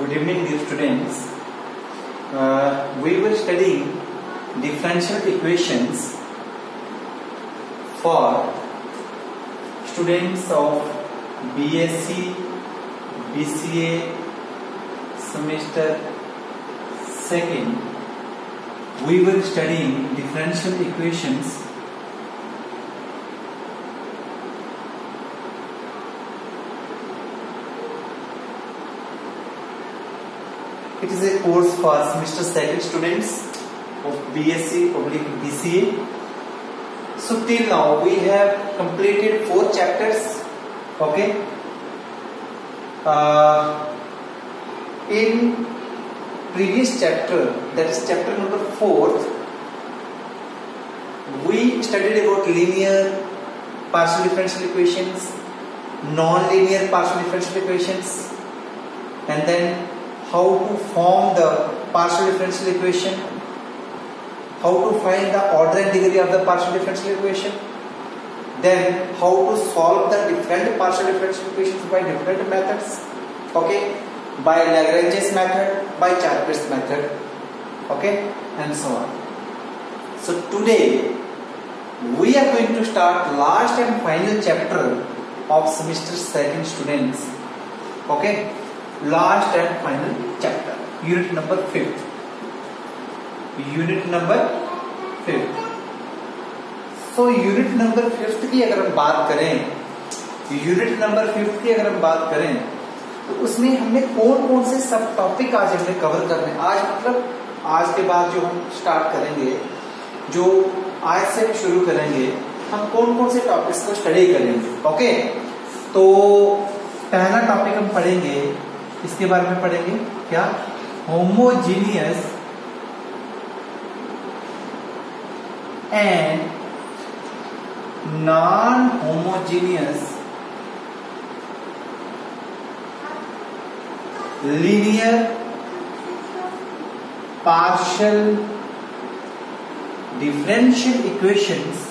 Good evening, dear students. We were studying differential equations for students of BSc, BCA semester second. We were studying differential equations It is a course for semester second students of BSc Public BCA. So till now we have completed 4 chapters. Okay. In previous chapter, that is chapter number 4, we studied about linear partial differential equations, non-linear partial differential equations, and then how to form the partial differential equation, how to find the order and degree of the partial differential equation, then how to solve the different partial differential equations by different methods, okay, by Lagrange's method, by Charpit's method, okay, and so on. So today we are going to start last and final chapter of semester second students, okay. Last and final chapter, unit number 5th. Unit number 5th. So unit number 5th की अगर हम बात करें, unit number 5th की अगर हम बात करें, तो उसमें हमने कौन कौन से सब टॉपिक आज हमने कवर करने, आज मतलब आज के बाद जो हम स्टार्ट करेंगे, जो आज से हम शुरू करेंगे, हम कौन कौन से टॉपिक्स को स्टडी करेंगे, ओके। तो पहला टॉपिक हम पढ़ेंगे, इसके बारे में पढ़ेंगे क्या, homogeneous and non homogeneous linear partial differential equations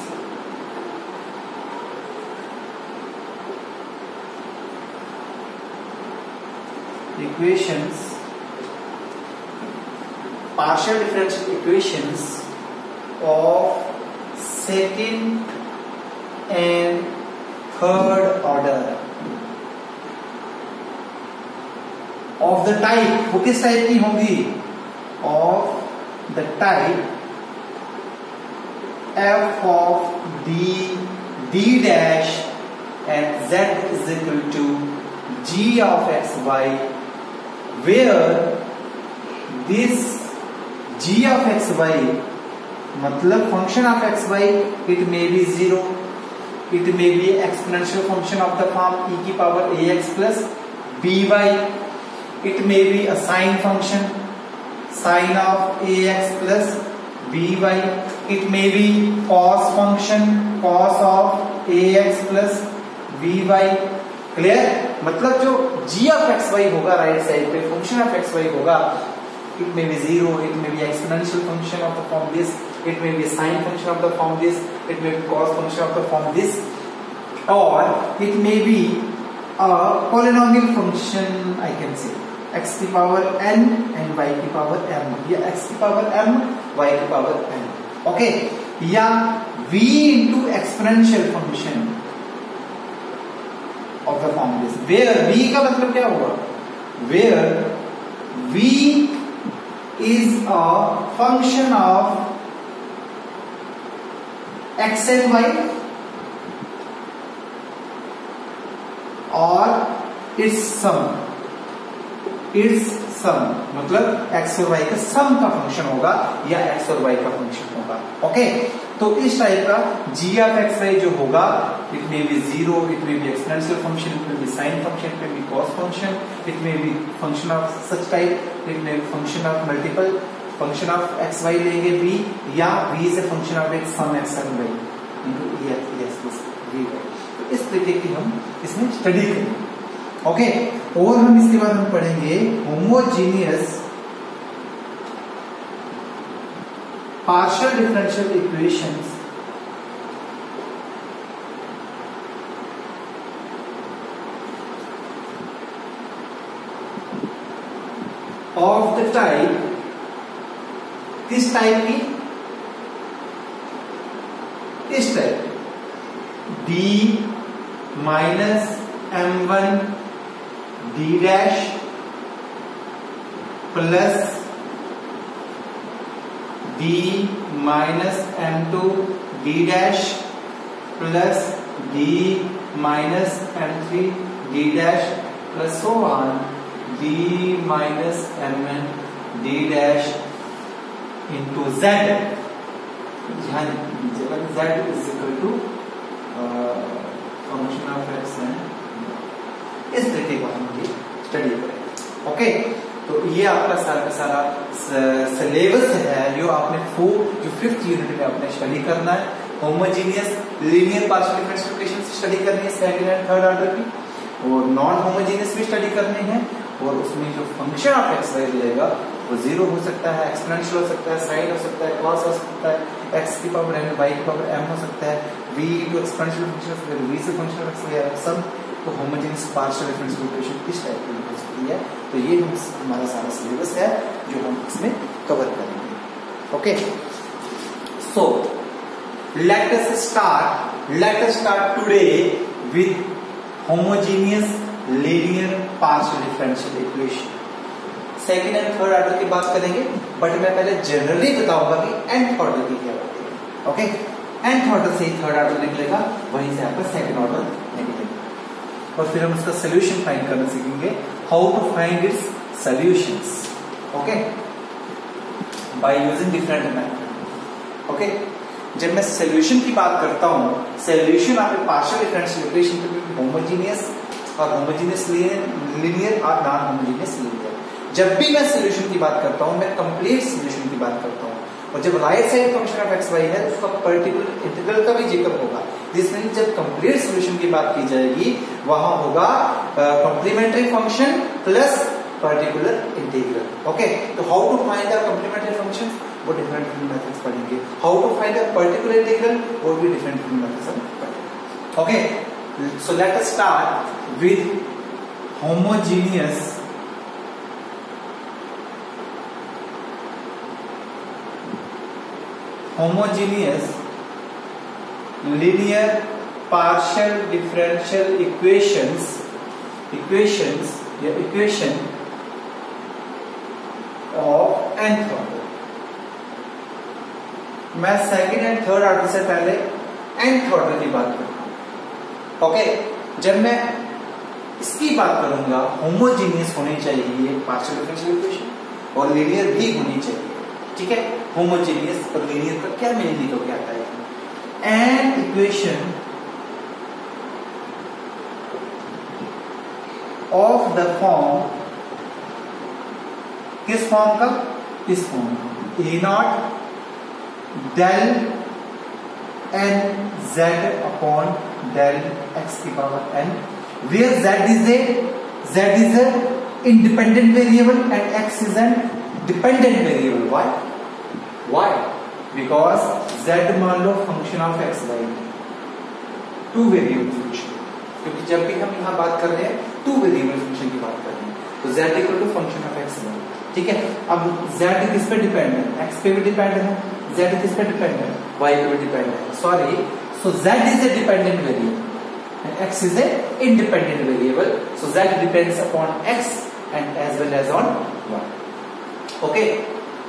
partial differential equations of second and third order of the type, वो किस टाइप की होंगी, of the type f of d dash at z is equal to g of xy, where this g of xy मतलब function of xy, it may be 0, it may be exponential function of the form e की power ax plus by, it may be a sine function, sine of ax plus by, it may be cos function, cos of ax plus by. Clear, मतलब जो g of xy होगा right side पे, function of xy होगा, it may be 0, it may be exponential function of the form this, it may be a sine function of the form this, it may be cos function of the form this, or it may be a polynomial function, I can say x की power n and y की power m, या x की power m y की power n, okay, या v into exponential function of the form this, where v का मतलब क्या होगा, where v is a function of x and y or its sum मतलब x और y का सम का फंक्शन होगा या x और y का फंक्शन होगा, ओके। तो इस टाइप का g of xy जो होगा, it may be 0, it may be exponential function, it may be sine function, it may be cos function, it may be function of such type, it may be function of multiple function of xy लेंगे v, या v is a function of x sum x and y into yes plus v। तो इस तरीके की हम इसमें study करेंगे, okay. और हम इसके बाद हम पढ़ेंगे homogeneous partial differential equations of the type, किस टाइप की, इस type d minus m1 d dash plus d minus m2 d dash plus d minus m3 d dash plus so on d minus mn d dash into z, ध्यान दीजिएगा z is equal to function of x है। इस तरीके को हम study करें। Okay, तो ये आपका सारा का सारा सिलेबस है जो आपने जो 5th यूनिट में आपने स्टडी करना है। Homogeneous linear partial differential equation से स्टडी करनी है सेकंड एंड थर्ड ऑर्डर की, और नॉन होमोजीनियस भी स्टडी करनी है। और उसमें जो फंक्शन ऑफ एक्स वाई रहेगा वो 0 हो सकता है, एक्सपोनेंशियल हो सकता है, साइन हो सकता है, कॉस हो सकता है, x की पावर n y की पावर m हो सकता है, v को एक्सपोनेंशियल फंक्शन v से फंक्शन रख सकते हैं सब। तो होमोजेनियस पार्शियल डिफरेंशियल इक्वेशन किस टाइप की हो सकती है, तो ये हमारा सारा सिलेबस है जो हम इसमें कवर करेंगे। Okay, so let us start today with homogeneous linear partial differential equation। Second and third order की बात करेंगे, बट मैं पहले जनरली बताऊंगा कि nth ऑर्डर की क्या होती है। ओके, nth ऑर्डर से ही थर्ड ऑर्डर निकलेगा, वहीं से आपका सेकेंड ऑर्डर निकलेगा, और फिर हम उसका सोल्यूशन फाइंड करना सीखेंगे, how to find its solutions. Okay, by using different method. Okay, जब मैं सोल्यूशन की बात करता हूं, सोल्यूशन आपके पार्शियल डिफरेंशियल इक्वेशन के होमोजीनियस और होमोजीनियस लीनियर और नॉन होमोजीनियस लीनियर। जब भी मैं सोल्यूशन की बात करता हूं, मैं कंप्लीट सोल्यूशन की बात करता हूं, और जब right side function of x y है उसका पर्टिकुलर इंटीग्रल का भी जिक्र होगा। जिसमें जब कंप्लीट सोल्यूशन की बात की जाएगी वहां होगा complementary function plus particular integral. Okay, तो how to find the complementary function, वो डिफरेंट मेथड्स पढ़ेंगे। How to find the particular integral, वो भी डिफरेंट मेथड्स हम पढ़ेंगे। Okay, so let us start with homogeneous linear partial differential equation of nth order। मैं second and third order से पहले nth order की बात करूंगा। ओके, जब मैं इसकी बात करूंगा, होमोजीनियस होनी चाहिए पार्शियल डिफरेंशियल इक्वेशन और लीनियर भी होनी चाहिए। ठीक है, होमोजीनियस और लीनियर का क्या मीनिंग हो क्या आता है? N equation of the form, किस फॉर्म का? इस form a naught del n z upon del x की power n, where z is a independent variable and x is an dependent variable। why because z मान लो function of x y, two variable function, क्योंकि जब भी हम यहाँ बात कर रहे हैं टू वेरिएबल फंक्शन की बात कर रहे हैं, तो z equal to function of x y। ठीक है, अब z किस पे डिपेंड है? x पे भी डिपेंड है। z किस पे डिपेंड है? y पे भी डिपेंड है। Sorry, so z is a dependent variable and x is a independent variable, so z depends upon x and as well as on y। Okay,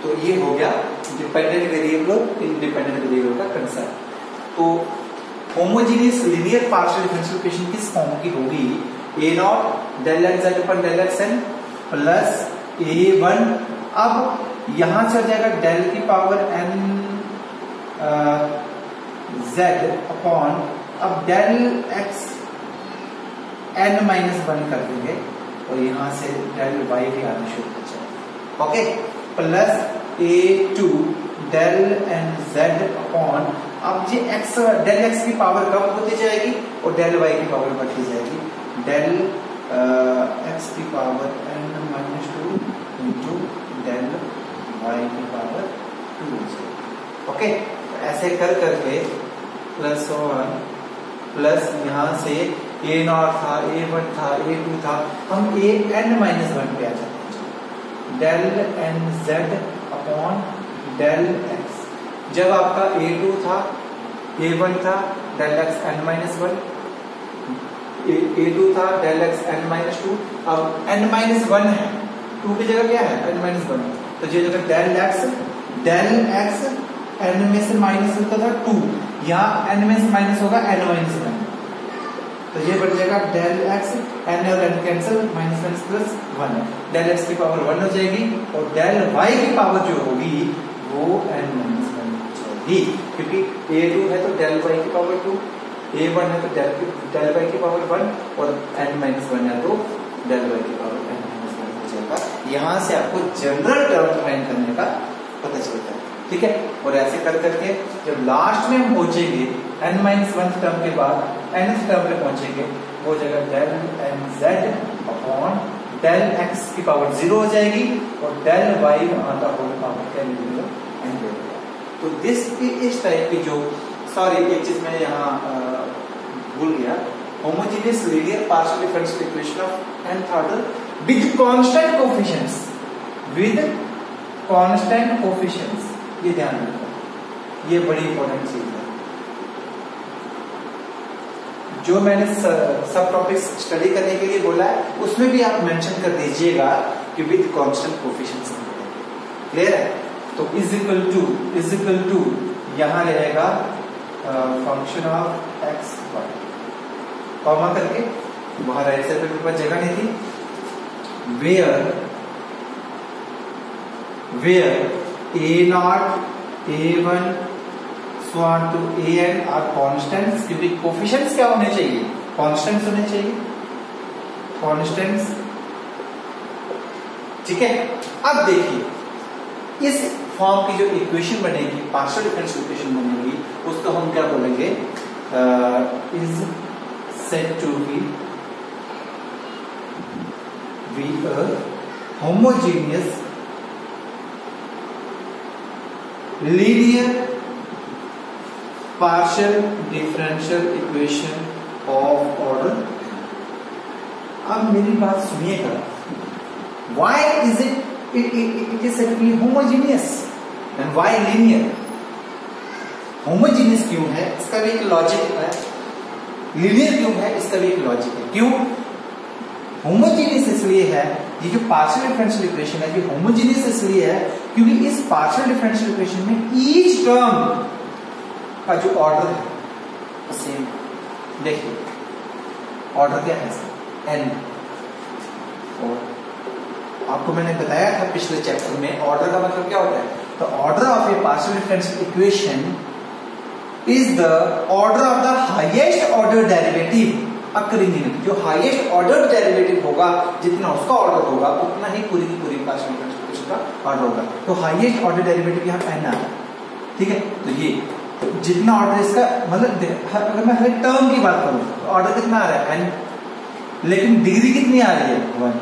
तो ये हो गया डिपेंडेंट वेरिएबल और इंडिपेंडेंट वेरिएबल का concept. तो homogeneous linear partial differential equation किस form की होगी? A naught del x z upon del x n plus a1। अब यहां से हो जाएगा डेल की पावर n z अपॉन, अब डेल एक्स n माइनस 1 कर देंगे और यहां से डेल y भी आना शुरू हो जाएगा। Okay, plus a2 del n z upon, अब ये x डेल x की पावर कम होती जाएगी और डेल y की पावर बढ़ती जाएगी, डेल x की power n minus 2 into del y की पावर 2 हो जाएगी। ओके, ऐसे कर करके प्लस 1 प्लस यहां से a0 था, a1 था, a2 था, हम a n माइनस 1 पे आ जाते हैं। Del n z upon del x. जब आपका A2 था, A1 था, del x n minus one, A2 था, del x n minus two, अब एन माइनस वन है, 2 की जगह क्या है एन माइनस वन, तो ये जगह डेल एक्स एन में से माइनस होता था 2, यहाँ एन में से माइनस होगा एन माइनस वन, तो ये बन जाएगा डेल एक्स, एन और n cancel, minus one plus one, del x की पावर 1 हो जाएगी और डेल वाई की पावर जो होगी वो एन माइनस वन हो जाएगी, क्योंकि A2 है तो डेल वाई की पावर 2, A1 है तो डेल वाई की पावर 1 और एन माइनस वन है तो डेल वाई की पावर एन माइनस वन हो जाएगा। यहाँ से आपको जनरल टर्म फाइंड करने का पता चलता है, ठीक है। और ऐसे कर करके जब लास्ट में हम पहुंचेंगे n माइनस वन टर्म के बाद nth टर्म पे पहुंचेंगे, वो जगह del n z upon del x की पावर 0 हो जाएगी और डेल वाई वहां का होल पावर क्या मिलेगा n मिलेगा। तो इस टाइप की जो, सॉरी एक चीज मैं यहाँ भूल गया, homogeneous linear partial differential equation of nth order with constant coefficients, with constant coefficients, ये ध्यान रखना, ये बड़ी इंपॉर्टेंट चीज है। जो मैंने सब टॉपिक्स स्टडी करने के लिए बोला है उसमें भी आप मेंशन कर दीजिएगा कि विद कांस्टेंट कोएफिशिएंट्स, क्लियर है। तो इज इक्वल टू यहां रहेगा function of x y, comma करके, वहां राइट साइड पे मेरे पास जगह नहीं थी, where A0, A1 so on to AN are constants, क्योंकि कोफिशिएंट्स क्या होने चाहिए, कांस्टेंट्स होने चाहिए, कांस्टेंट्स, ठीक है। अब देखिए इस फॉर्म की जो इक्वेशन बनेगी, पार्शियल डिफरेंशियल इक्वेशन बनेगी, उसको हम क्या बोलेंगे, is said to be a homogeneous linear partial differential equation of order। अब मेरी बात सुनिएगा, why is it is said to be homogeneous and why linear? homogeneous क्यों है, इसका भी एक लॉजिक है, linear क्यों है, इसका भी एक लॉजिक है। क्यों होमोजेनियस इसलिए है, ये जो पार्शियल डिफरेंशियल इक्वेशन है ये होमोजेनियस इसलिए है क्योंकि इस पार्शियल डिफरेंशियल इक्वेशन में ईच टर्म का जो ऑर्डर है वो सेम। देखिए ऑर्डर क्या है n, और आपको मैंने बताया था पिछले चैप्टर में ऑर्डर का मतलब क्या होता है, तो order of A partial differential equation is the order of the highest order derivative occurring in it. जो हाईएस्ट ऑर्डर डेरिवेटिव होगा, जितना उसका ऑर्डर होगा उतना ही पूरी की पूरी पार्शियल डिफरेंशियल इक्वेशन का ऑर्डर होगा। तो हाईएस्ट ऑर्डर डेरिवेटिव यहाँ n आ रहा है, ठीक है। तो ये तो जितना ऑर्डर इसका मतलब, अगर मैं हर टर्म की बात करूं तो ऑर्डर कितना आ रहा है n, लेकिन डिग्री कितनी आ रही है 1।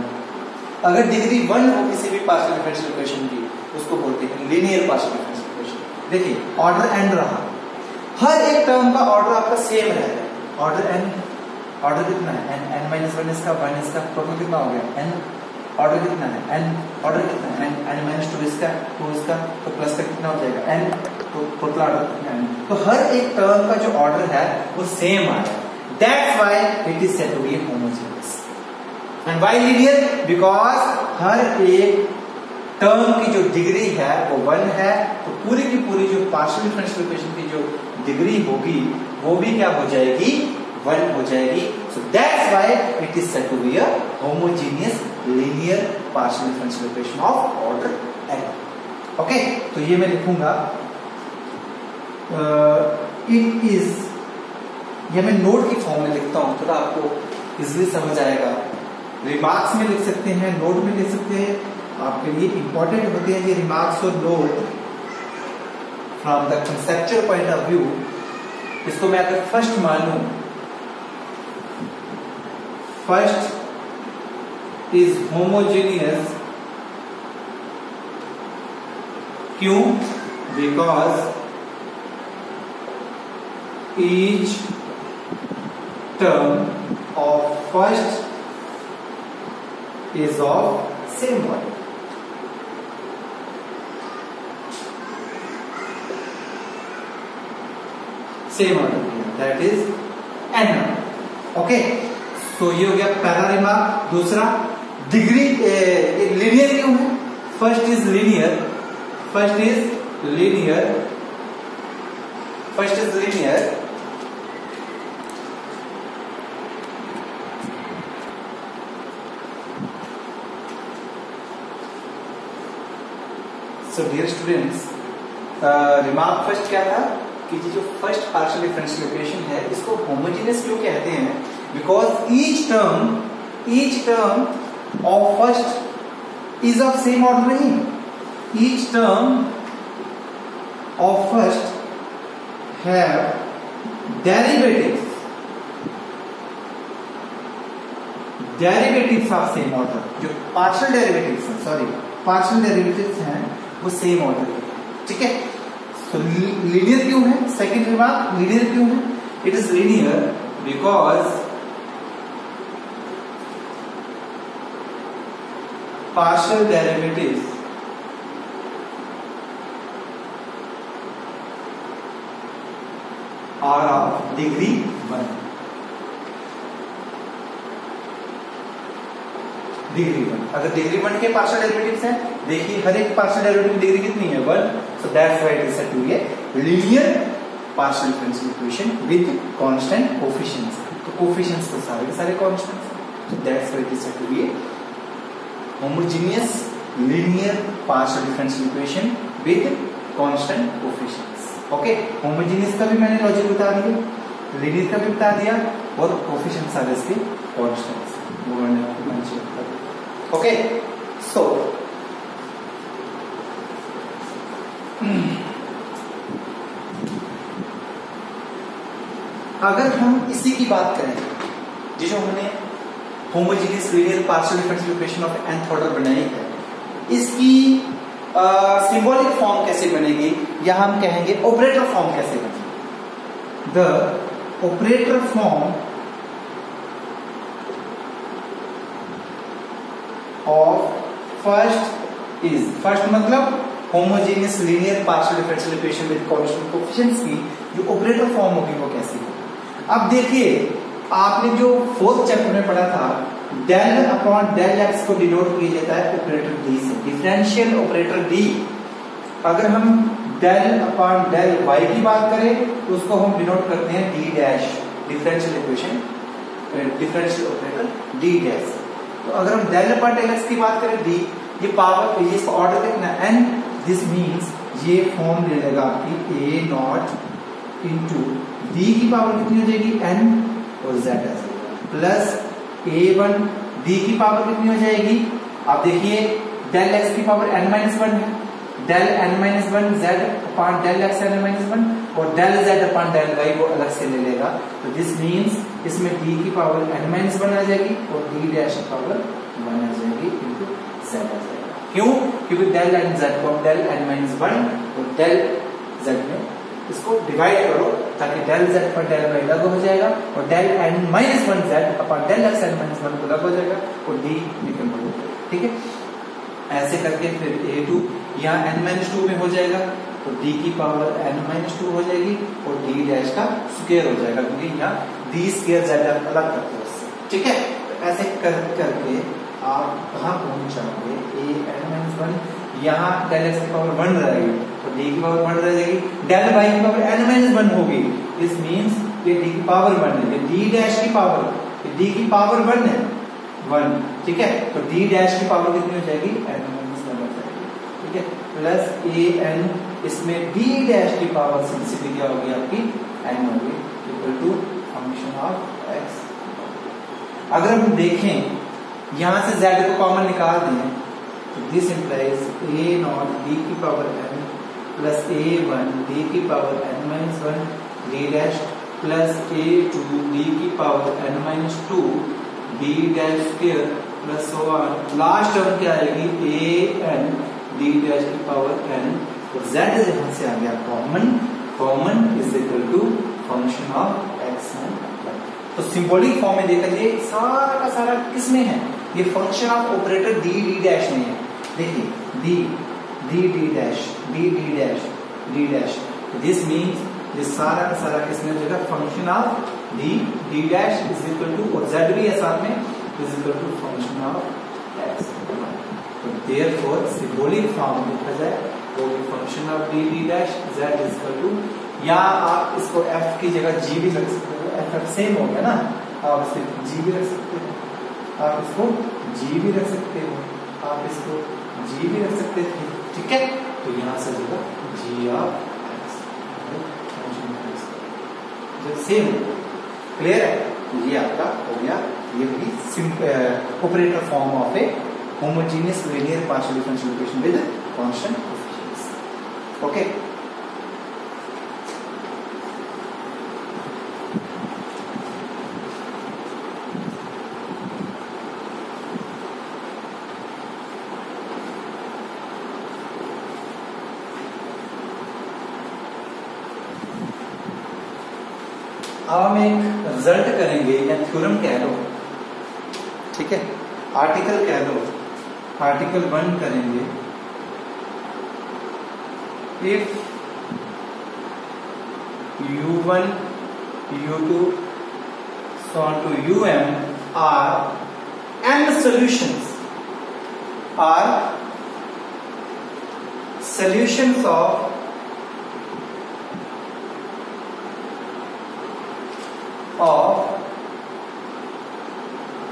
अगर डिग्री 1 हो किसी भी पार्शियल डिफरेंशियल इक्वेशन की, उसको बोलते हैं लीनियर पार्शियल डिफरेंशियल इक्वेशन। देखिए ऑर्डर n रहा, हर एक टर्म का ऑर्डर आपका सेम रहेगा, ऑर्डर n, ऑर्डर कितना है n माइनस वन, इसका 1 इसका, टोटल कितना हो गया n, ऑर्डर कितना है n, ऑर्डर कितना है n माइनस 2 इसका, 2 इसका, तो प्लस का कितना हो जाएगा n, तो टोटल ऑर्डर कितना है n। तो हर एक टर्म का जो ऑर्डर है वो सेम आ रहा है, that's why it is said to be homogeneous. And why linear, because हर एक टर्म की जो डिग्री है वो 1 है, तो पूरी की पूरी जो पार्शियल डिफरेंशियल इक्वेशन की जो डिग्री होगी वो भी क्या हो जाएगी, 1 हो जाएगी। So that's why it is said to be a homogeneous linear partial differential equation of order n। Okay, तो ये मैं लिखूंगा, इट इज, ये मैं नोट की फॉर्म में लिखता हूं, थोड़ा आपको इजीली समझ आएगा। रिमार्क्स में लिख सकते हैं, नोट में लिख सकते हैं, आपके लिए इंपॉर्टेंट होते हैं ये रिमार्क्स और note from the conceptual point of view. इसको मैं अगर फर्स्ट मानूं, फर्स्ट इज होमोजेनियस, क्यों, because each term of first is of same one, same order किया, दैट इज n. ओके, सो ये हो गया पहला रिमार्क. दूसरा, डिग्री लीनियर क्यों है? First is linear, so dear students, remark first क्या था कि जो फर्स्ट पार्शियल डिफरेंशियल इक्वेशन है इसको होमोजेनियस क्यों कहते हैं? Because each term of first is of same order नहीं. Each term of first have derivatives of same order. जो पार्शियल डेरिवेटिव्स हैं वो सेम ऑर्डर के. ठीक है, तो लीनियर क्यों है? सेकेंड रिमार्क, लीनियर क्यों है? It is linear because partial derivatives are of degree 1. अगर डिग्री 1 के पार्शियल डेरिवेटिव्स हैं, देखिए हर एक पार्शियल डेरिवेटिव डिग्री कितनी है? 1. So that's why it is said to be a linear partial differential equation with constant coefficients. तो coefficients तो सारे constants, so that's why it is said to be a homogeneous linear partial differential equation with constant coefficients. Okay, homogeneous का भी मैंने logic बता दिया, linear का भी बता दिया, और coefficients सारे इसके constants वो मैंने आपको मेंशन कर दिया. ओके, सो अगर हम इसी की बात करें जो हमने homogeneous linear partial differential equation of nth order बनाई है, इसकी सिंबॉलिक फॉर्म कैसे बनेगी, या हम कहेंगे ऑपरेटर फॉर्म कैसे बनेगी? The operator form of first मतलब homogeneous linear partial differential equation with constant coefficients की जो ऑपरेटर फॉर्म होगी वो कैसी होगी? अब देखिए, आपने जो फोर्थ चैप्टर में पढ़ा था, डेल अपॉन डेल एक्स को डिनोट किया जाता है ऑपरेटर डी से, डिफरेंशियल ऑपरेटर डी. अगर हम डेल अपॉन डेल वाई की बात करें तो उसको हम डिनोट करते हैं D dash, differential equation differential operator D dash. तो अगर हम डेल अपॉन डेल एक्स की बात करें डी, ये पावर ये इसका ऑर्डर देखना एन, दिस मीन्स ये फॉर्म ले लेगा आपकी ए नॉट इंटू डी की पावर कितनी हो जाएगी एन और z आ जाएगा, प्लस a1 d की पावर कितनी हो जाएगी? आप देखिए डेल x की पावर n-1 है, del n-1 z upon del x n-1 और del z upon del y को अलग से ले लेगा. तो दिस मीन्स इसमें d की पावर n-1 आ जाएगी और d डैश की पावर 1 आ जाएगी इनटू z आ जाएगा. क्यों? क्योंकि डेल n z को डेल n-1 और डेल z में इसको डिवाइड करो ताकि डेल z पर डेल y अलग हो जाएगा और del n-1 z upon del x n-1 अलग हो जाएगा और d निकल जाएगा. ठीक है, ऐसे करके फिर a2 यहाँ n-2 में हो जाएगा तो d की पावर n-2 हो जाएगी और d डैश का स्क्वायर हो जाएगा क्योंकि यहाँ d स्क्वायर z अलग करते हैं उससे. ठीक है, तो ऐसे करके आप कहाँ पहुंच जाओगे? a n-1 यहाँ डेल x की पावर 1 रहेगी तो d की पावर 1 रह जाएगी, डेल y की पावर n-1 होगी. दिस मींस ये d की पावर 1 है, ये d डैश की पावर, ये d की पावर 1 है 1. ठीक है, तो d डैश की पावर कितनी हो जाएगी? n-1 हो जाएगी. ठीक है, प्लस an इसमें d डैश की पावर सिंपली क्या होगी आपकी n होगी equal to function of x. अगर हम देखें यहां से z को कॉमन निकाल दें तो this implies a nought d की power n plus a1 d की power n-1 d dash plus a2 d की power n-2 d dash square plus so on. Last term क्या आएगी? an d डैश की power n और z यहां से आ गया common is equal to function of x and y. तो सिंबॉलिक फॉर्म में देखा ये सारा का सारा किसमें है? ये function of operator d d dash में है. देखिए d d d dash d d dash d dash. This means ये सारा का सारा किसमें हो जाएगा, function of D, D dash is equal to, और जेड भी है साथ में, is equal to function of x. तो देयरफॉर सिंबॉलिक फॉर्म लिखा जाए वो function of D D dash z is equal to, या आप इसको एफ की जगह जी भी रख सकते हो, एफ एफ सेम हो गया ना, आप इसको जी भी रख सकते हो, आप इसको जी भी रख सकते हो, आप इसको जी भी रख सकते थे, ठीक है। तो यहां से होगा जी ऑफ एक्स, जब सेम क्लियर है, तो ये आपका हो गया, ये भी simple operator form of A homogeneous linear partial differential equation with constant coefficients. Okay, अब हम एक रिजल्ट करेंगे या थ्योरम कह लो, ठीक है, आर्टिकल कह लो, आर्टिकल 1 करेंगे। If u1 u2 so on to um are n solutions of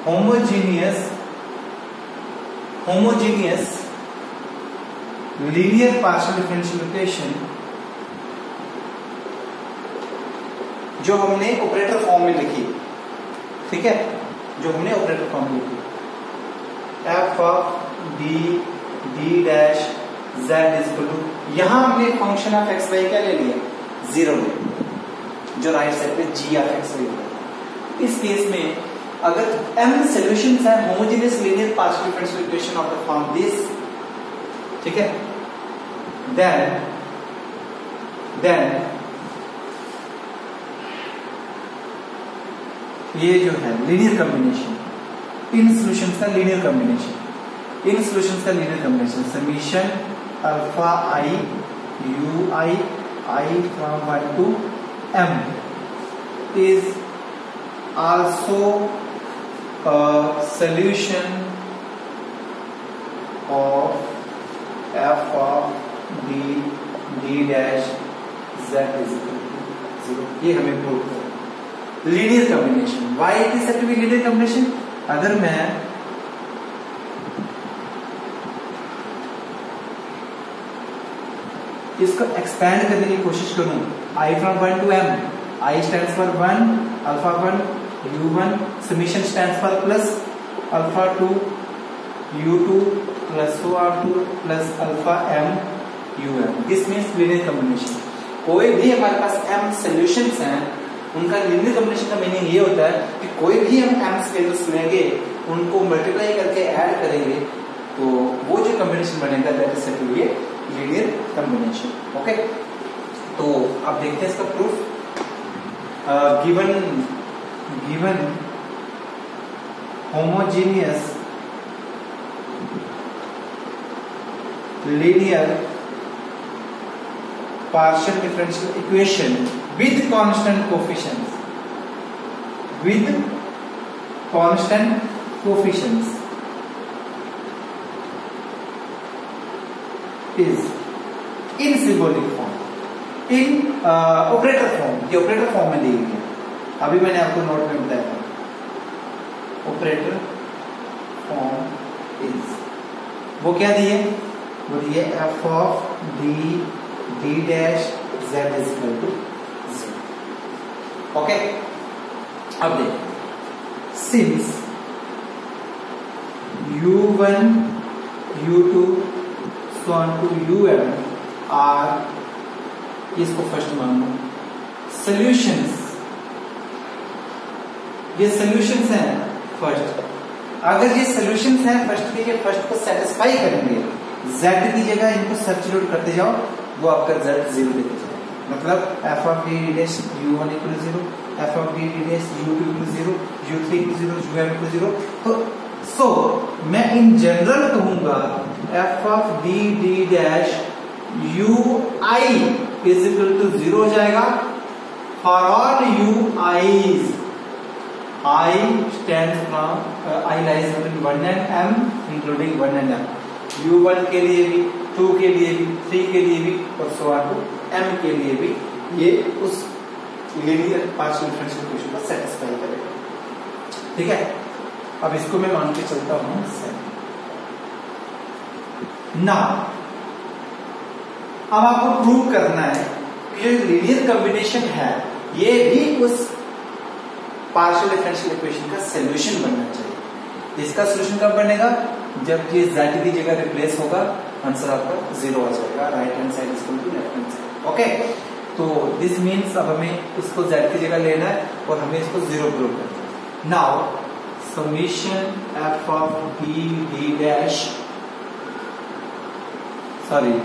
homogeneous linear partial differential equation, जो हमने ऑपरेटर फॉर्म में लिखी, ठीक है, जो हमने ऑपरेटर फॉर्म में लिखी, f of D D dash z is equal to, यहां हमने फंक्शन ऑफ x y क्या ले लिया, 0 जो राइट साइड पे g ऑफ x y। इस केस में अगर m सॉल्यूशंस है homogeneous linear partial differential equation of the form this, ठीक है, देन ये जो है लीनियर कॉम्बिनेशन, इन सॉल्यूशंस का लीनियर कॉम्बिनेशन, इन सॉल्यूशंस का linear combination summation alpha i u I from 1 to m is also a solution of f of d dash z is equal to 0। ये हमें prove करना। Linear combination, why it is said to be linear combination? अगर मैं इसको expand करने की कोशिश करूं, I from 1 to m, I stands for 1, alpha 1, u1, summation stands for plus alpha 2, u2 plus so on 2 plus alpha m um। This means linear combination। कोई भी हमारे पास m सॉल्यूशंस हैं, उनका लीनियर कॉम्बिनेशन का मीनिंग ये होता है कि कोई भी हम m स्केलर्स लेंगे, उनको मल्टीप्लाई करके ऐड करेंगे, तो वो जो कॉम्बिनेशन बनेगा that is said to be linear combination. Okay, तो अब देखते हैं इसका proof. Given homogeneous linear partial differential equation with constant coefficients, is in symbolic form, in operator form। ये operator form में दी गई है, अभी मैंने आपको नोट में बताया था। operator form is, वो क्या दिए, वो दिए f of d dash z is equal to 0। Okay, अब देखिए, since u1 u2 so on to um are, इसको फर्स्ट मान लो, सॉल्यूशंस, ये सॉल्यूशंस हैं फर्स्ट। अगर ये सॉल्यूशंस हैं फर्स्ट के, फर्स्ट को सेटिस्फाई करेंगे, z की जगह इनको सब्स्टिट्यूट करते जाओ, वो आपका z 0 देते जाए। मतलब f of d dash u1 equal to 0, f of d dash u2 equal to 0, u3 equal to 0, um equal to 0। तो सो मैं इन जनरल कहूंगा f of d dash ui is equal to 0 हो जाएगा, for all u i's, I stands from I lies between 1 and m including 1 and m, u1 के लिए भी, 2 के लिए भी, 3 के लिए भी और so on to m के लिए भी ये उस लीनियर पार्शियल डिफरेंशियल इक्वेशन को सेटिस्फाई करेगा। ठीक है, अब इसको मैं मान के चलता हूं सेट। नाउ अब आपको प्रूव करना है कि जो लीनियर कॉम्बिनेशन है ये भी उस पार्शियल डिफरेंशियल इक्वेशन का सॉल्यूशन बनना चाहिए। इसका सॉल्यूशन कब बनेगा? जब ये z की जगह रिप्लेस होगा, आंसर आपका 0 आ जाएगा, right hand side is equal to left hand side. Okay, तो दिस मीन्स अब हमें इसको z की जगह लेना है और हमें इसको 0 प्रूव करना है। Now summation f of d dash, sorry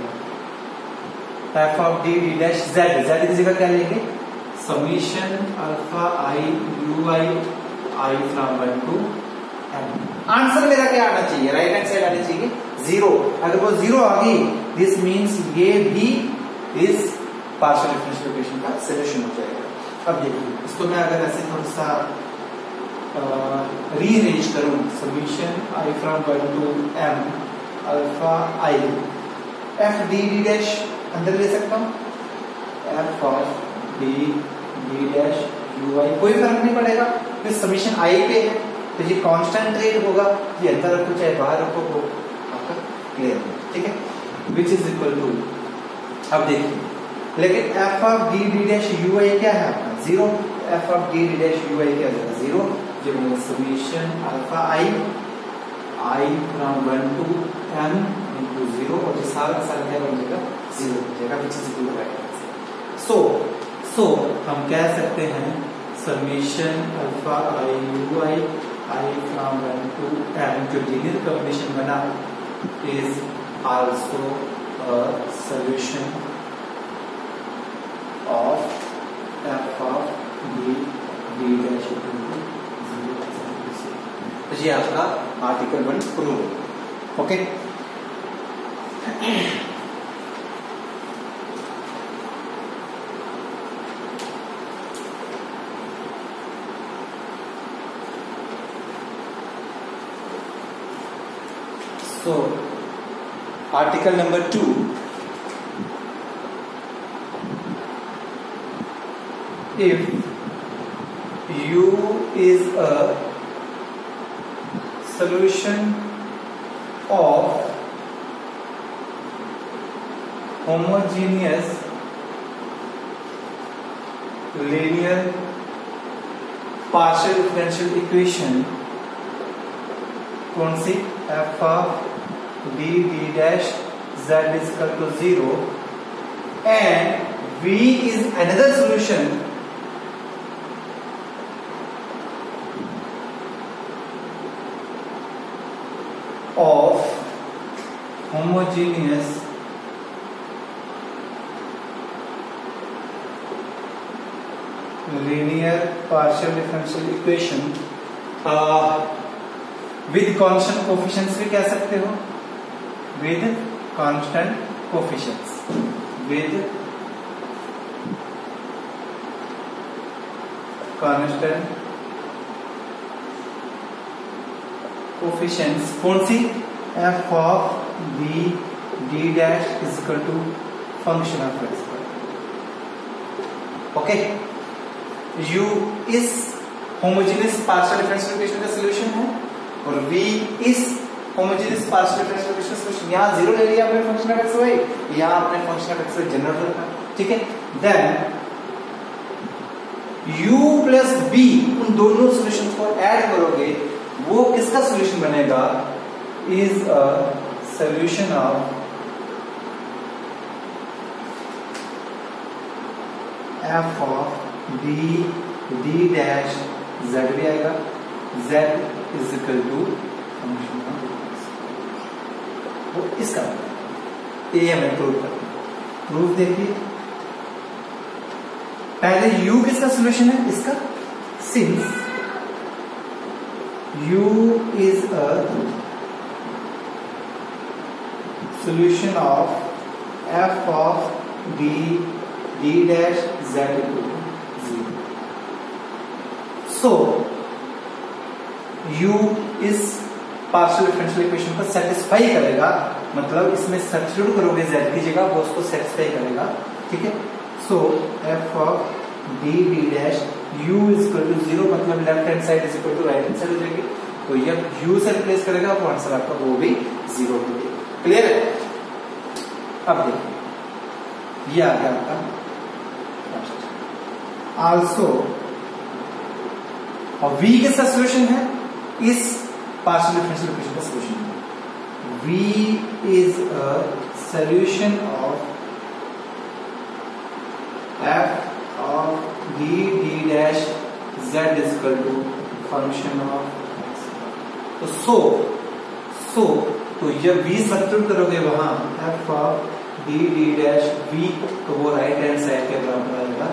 f of d dash z की जगह क्या लेंगे? Summation alpha i ui I from 1 to m। Answer मेरा क्या आना चाहिए? राइट हैंड साइड आनी चाहिए 0। अगर वो 0 आ गई, दिस मीन्स ये भी इस पार्शियल डिफरेंशियल इक्वेशन का सॉल्यूशन हो जाएगा। अब देखिए इसको मैं अगर ऐसे थोड़ा सा रीअरेंज करूं, summation i from 1 to m alpha i f d dash अंदर ले सकता हूं, f of d dash ui, कोई फर्क नहीं पड़ेगा, फिर समेशन i पे है तो ये कांस्टेंट रेट होगा, ये अंदर रखो चाहे बाहर रखो वो आपका क्लियर है। ठीक है, विच इज इक्वल टू, अब देखिए लेकिन f of d dash ui क्या है आपका? 0। f of d dash ui क्या है? 0। जब summation alpha i from 1 to m into 0 और ये सारा क्या बन जाएगा? 0 हो जाएगा, which is equal to right. So हम कह सकते हैं summation alpha i ui I from 1 to m जो लीनियर कॉम्बिनेशन बना is also a solution of f of d dash equal to 0। तो ये आपका article 1 prove. Okay, so article number 2, if u is a solution of homogeneous linear partial differential equation, कौन सी? f of d dash z is equal to 0 and v is another solution of homogeneous linear partial differential equation with constant coefficients भी कह सकते हो, with constant coefficients, with constant coefficients, कौन सी? f of d dash is equal to function of x। Okay, u इस homogeneous partial differential equation का solution है और v इस होमोजेनियस पार्शियल डिफरेंशियल इक्वेशन का सॉल्यूशन। यहां 0 ले लिया आपने फंक्शन ऑफ x y, यहां आपने function of x y general रखा। ठीक है, देन u प्लस b उन दोनों सॉल्यूशंस को ऐड करोगे, वो किसका सॉल्यूशन बनेगा? Is a solution of f of d dash z भी आएगा, z is equal to function of वो इसका ये हमें प्रूव करना है। प्रूफ देखिए, पहले u किसका सॉल्यूशन है? इसका, since u is a solution of f of d dash z equal to 0। So u इस पार्शियल डिफरेंशियल इक्वेशन को सेटिस्फाई करेगा, मतलब इसमें सब्स्टिट्यूट करोगे z की जगह, वो उसको सेटिस्फाई करेगा, ठीक है। So f of d d dash u is equal to 0, मतलब left hand side is equal to right hand side हो जाएगी, तो जब u से रिप्लेस करेगा तो आंसर आपका वो भी 0 हो जाएगा। क्लियर है? अब देखिए ये आ गया आपका आल्सो, और v किसका सोल्यूशन है? इस पार्शियल डिफरेंशियल इक्वेशन का सोल्यूशन है। v is a solution of f of d d dash z is equal to function of x। तो तो जब v सब्स्टिट्यूट करोगे वहां f of d d dash v, तो वो राइट हैंड साइड के बराबर आएगा।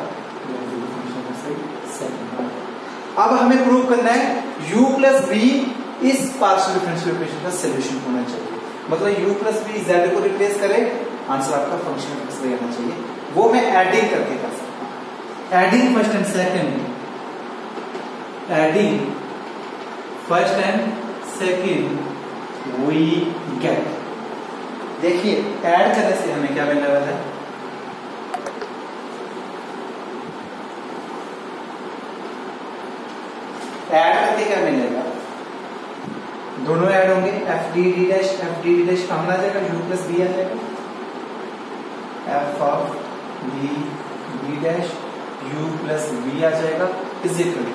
अब हमें प्रूव करना है u प्लस v इस पार्शियल डिफरेंशियल इक्वेशन का सोल्यूशन होना चाहिए, मतलब u प्लस v z को रिप्लेस करे, आंसर आपका फंक्शन ऑफ x आना चाहिए। वो मैं एडिंग करके कर सकता हूं, adding first and second, adding first and second we get. देखिए ऐड करने से हमें क्या मिलने वाला है? ऐड करके क्या मिलेगा? दोनों ऐड होंगे, एफ डी डी डैश कहाँ आ जाएगा? u प्लस बी आ जाएगा, F of D D dash u plus b आ जाएगा इज इक्वल,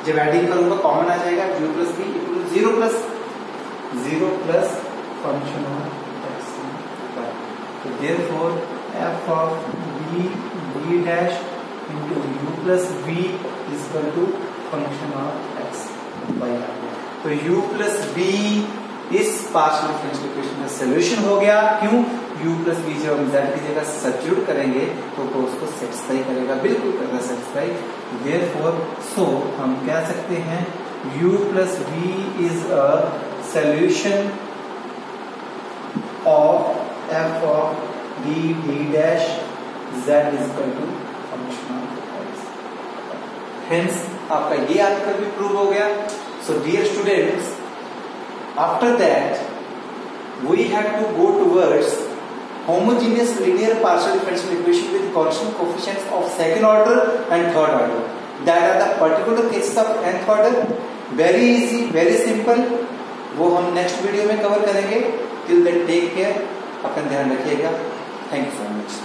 जब एडिंग करूंगा कॉमन आ जाएगा, u plus b equal to 0 plus function of x। तो therefore F of D D dash into u plus b is equal to function of x by r। तो u plus b इस partial differential equation का solution हो गया। क्यों? u plus b जब हम z की जगह सब्स्टिट्यूट करेंगे तो उसको सेटिस्फाई करेगा, बिल्कुल करेगा सेटिस्फाई। देयरफॉर सो हम कह सकते हैं u plus b is a solution of f of d d dash z is equal to function of x। Hence आपका ये आर्टिकल भी प्रूव हो गया। So dear students, after that we have to go towards homogeneous linear partial differential equation with constant coefficients of second order and third order. That are the particular cases of nth order. Very easy, very simple. वो हम next video में cover करेंगे। Till then take care, अपना ध्यान रखिएगा। Thank you so much.